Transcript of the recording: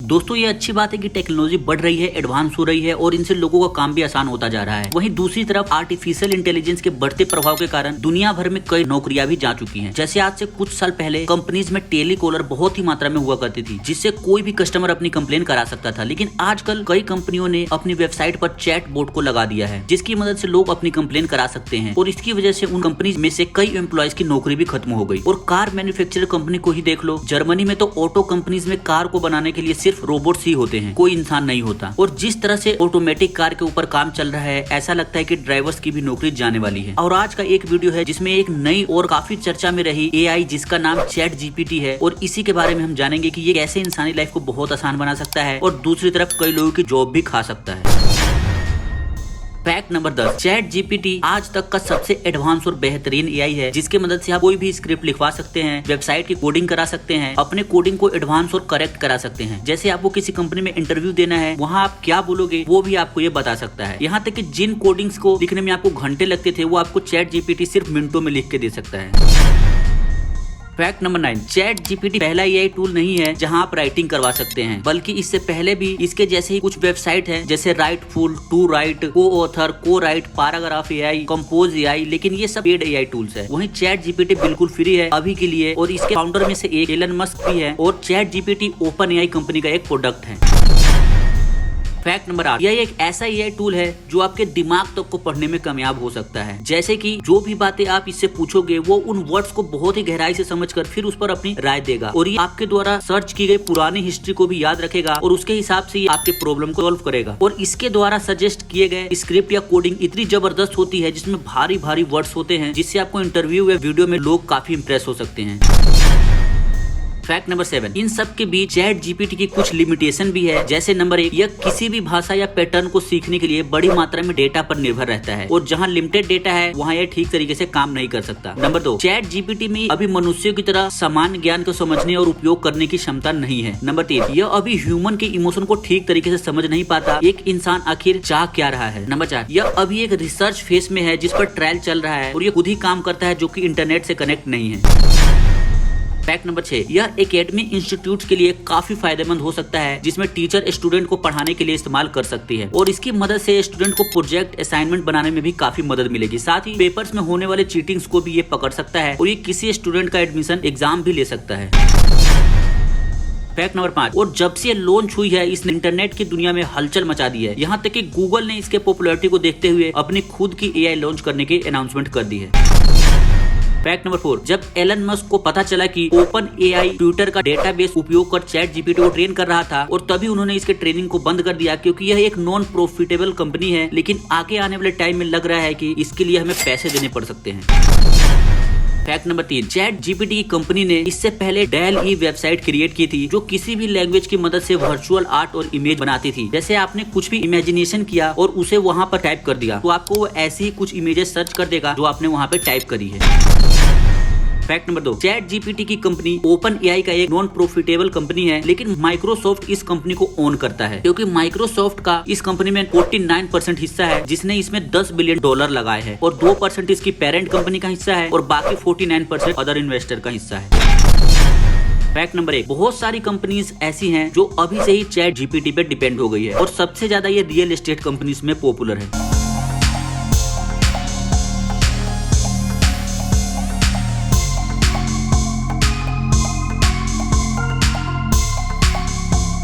दोस्तों ये अच्छी बात है कि टेक्नोलॉजी बढ़ रही है, एडवांस हो रही है और इनसे लोगों का काम भी आसान होता जा रहा है। वहीं दूसरी तरफ आर्टिफिशियल इंटेलिजेंस के बढ़ते प्रभाव के कारण दुनिया भर में कई नौकरियां भी जा चुकी हैं। जैसे आज से कुछ साल पहले कंपनीज में टेलीकॉलर बहुत ही मात्रा में हुआ करती थी, जिससे कोई भी कस्टमर अपनी कंप्लेन करा सकता था। लेकिन आजकल कई कंपनियों ने अपनी वेबसाइट पर चैट बोट को लगा दिया है, जिसकी मदद से लोग अपनी कंप्लेन करा सकते हैं और इसकी वजह से उन कंपनीज में से कई एम्प्लॉयज की नौकरी भी खत्म हो गई। और कार मैन्युफैक्चरर कंपनी को ही देख लो, जर्मनी में तो ऑटो कंपनीज में कार को बनाने के लिए सिर्फ रोबोट्स ही होते हैं, कोई इंसान नहीं होता। और जिस तरह से ऑटोमेटिक कार के ऊपर काम चल रहा है, ऐसा लगता है कि ड्राइवर्स की भी नौकरी जाने वाली है। और आज का एक वीडियो है जिसमें एक नई और काफी चर्चा में रही एआई जिसका नाम चैट जीपीटी है, और इसी के बारे में हम जानेंगे कि ये कैसे इंसानी लाइफ को बहुत आसान बना सकता है और दूसरी तरफ कई लोगों की जॉब भी खा सकता है। फैक्ट नंबर 10, चैट जीपीटी आज तक का सबसे एडवांस और बेहतरीन एआई है, जिसके मदद से आप कोई भी स्क्रिप्ट लिखवा सकते हैं, वेबसाइट की कोडिंग करा सकते हैं, अपने कोडिंग को एडवांस और करेक्ट करा सकते हैं। जैसे आपको किसी कंपनी में इंटरव्यू देना है, वहाँ आप क्या बोलोगे वो भी आपको ये बता सकता है। यहाँ तक कि जिन कोडिंग्स को लिखने में आपको घंटे लगते थे, वो आपको चैट जीपीटी सिर्फ मिनटों में लिख के दे सकता है। फैक्ट नंबर 9, चैट जीपीटी पहला एआई टूल नहीं है जहां आप राइटिंग करवा सकते हैं, बल्कि इससे पहले भी इसके जैसे ही कुछ वेबसाइट हैं, जैसे राइटफुल, टू राइट, को ऑथर, को right, paragraph AI, compose AI, लेकिन ये सब पेड एआई टूल्स है। वहीं चैट जीपीटी बिल्कुल फ्री है अभी के लिए, और इसके फाउंडर में से एक एलन मस्क भी है, और chat GPT open AI company का एक प्रोडक्ट है। फैक्ट नंबर 8, यह एक ऐसा एआई टूल है जो आपके दिमाग तक को पढ़ने में कामयाब हो सकता है। जैसे कि जो भी बातें आप इससे पूछोगे, वो उन वर्ड्स को बहुत ही गहराई से समझकर फिर उस पर अपनी राय देगा, और ये आपके द्वारा सर्च की गई पुरानी हिस्ट्री को भी याद रखेगा और उसके हिसाब से ये आपके प्रॉब्लम को सॉल्व करेगा। और इसके द्वारा सजेस्ट किए गए स्क्रिप्ट या कोडिंग इतनी जबरदस्त होती है जिसमें भारी भारी वर्ड्स होते हैं, जिससे आपको इंटरव्यू या वीडियो में लोग काफी इंप्रेस हो सकते हैं। फैक्ट नंबर 7, इन सब के बीच चैट जीपीटी की कुछ लिमिटेशन भी है। जैसे नंबर 1, यह किसी भी भाषा या पैटर्न को सीखने के लिए बड़ी मात्रा में डेटा पर निर्भर रहता है, और जहां लिमिटेड डेटा है वहां यह ठीक तरीके से काम नहीं कर सकता। नंबर 2, चैट जीपीटी में अभी मनुष्यों की तरह सामान्य ज्ञान को समझने और उपयोग करने की क्षमता नहीं है। नंबर 3, यह अभी ह्यूमन के इमोशन को ठीक तरीके से समझ नहीं पाता, एक इंसान आखिर चाह क्या रहा है। नंबर 4, यह अभी एक रिसर्च फेज में है जिस पर ट्रायल चल रहा है, और यह खुद ही काम करता है जो कि इंटरनेट से कनेक्ट नहीं है। फैक्ट नंबर 6, यह एकेडमिक इंस्टीट्यूट के लिए काफी फायदेमंद हो सकता है, जिसमें टीचर स्टूडेंट को पढ़ाने के लिए इस्तेमाल कर सकती है, और इसकी मदद से स्टूडेंट को प्रोजेक्ट असाइनमेंट बनाने में भी काफी मदद मिलेगी। साथ ही पेपर्स में होने वाले चीटिंग्स को भी ये पकड़ सकता है, और ये किसी स्टूडेंट का एडमिशन एग्जाम भी ले सकता है। फैक्ट नंबर 5, और जब से लॉन्च हुई है इसने इंटरनेट की दुनिया में हलचल मचा दी है। यहाँ तक कि गूगल ने इसके पॉपुलैरिटी को देखते हुए अपनी खुद की एआई लॉन्च करने की अनाउंसमेंट कर दी है। फैक्ट नंबर 4, जब एलन मस्क को पता चला कि ओपन एआई ट्विटर का डेटाबेस उपयोग कर चैट जीपीटी को ट्रेन कर रहा था, और तभी उन्होंने इसके ट्रेनिंग को बंद कर दिया, क्योंकि यह एक नॉन प्रॉफिटेबल कंपनी है। लेकिन आगे आने वाले टाइम में लग रहा है कि इसके लिए हमें पैसे देने पड़ सकते हैं। फैक्ट नंबर 3, चैट जीपीटी की कंपनी ने इससे पहले डेल ई वेबसाइट क्रिएट की थी, जो किसी भी लैंग्वेज की मदद से वर्चुअल आर्ट और इमेज बनाती थी। जैसे आपने कुछ भी इमेजिनेशन किया और उसे वहां पर टाइप कर दिया, तो आपको वो ऐसी ही कुछ इमेजेस सर्च कर देगा जो आपने वहां पे टाइप करी है। फैक्ट नंबर 2, चैट जीपीटी की कंपनी ओपन एआई का एक नॉन प्रॉफिटेबल कंपनी है, लेकिन माइक्रोसॉफ्ट इस कंपनी को ओन करता है, क्योंकि माइक्रोसॉफ्ट का इस कंपनी में 49% हिस्सा है, जिसने इसमें $10 बिलियन लगाए हैं, और 2% इसकी पेरेंट कंपनी का हिस्सा है, और बाकी 49% अदर इन्वेस्टर का हिस्सा है। फैक्ट नंबर 1, बहुत सारी कंपनीज ऐसी हैं जो अभी से ही चैट जीपीटी पे डिपेंड हो गई है, और सबसे ज्यादा ये रियल एस्टेट कंपनीज में पॉपुलर है।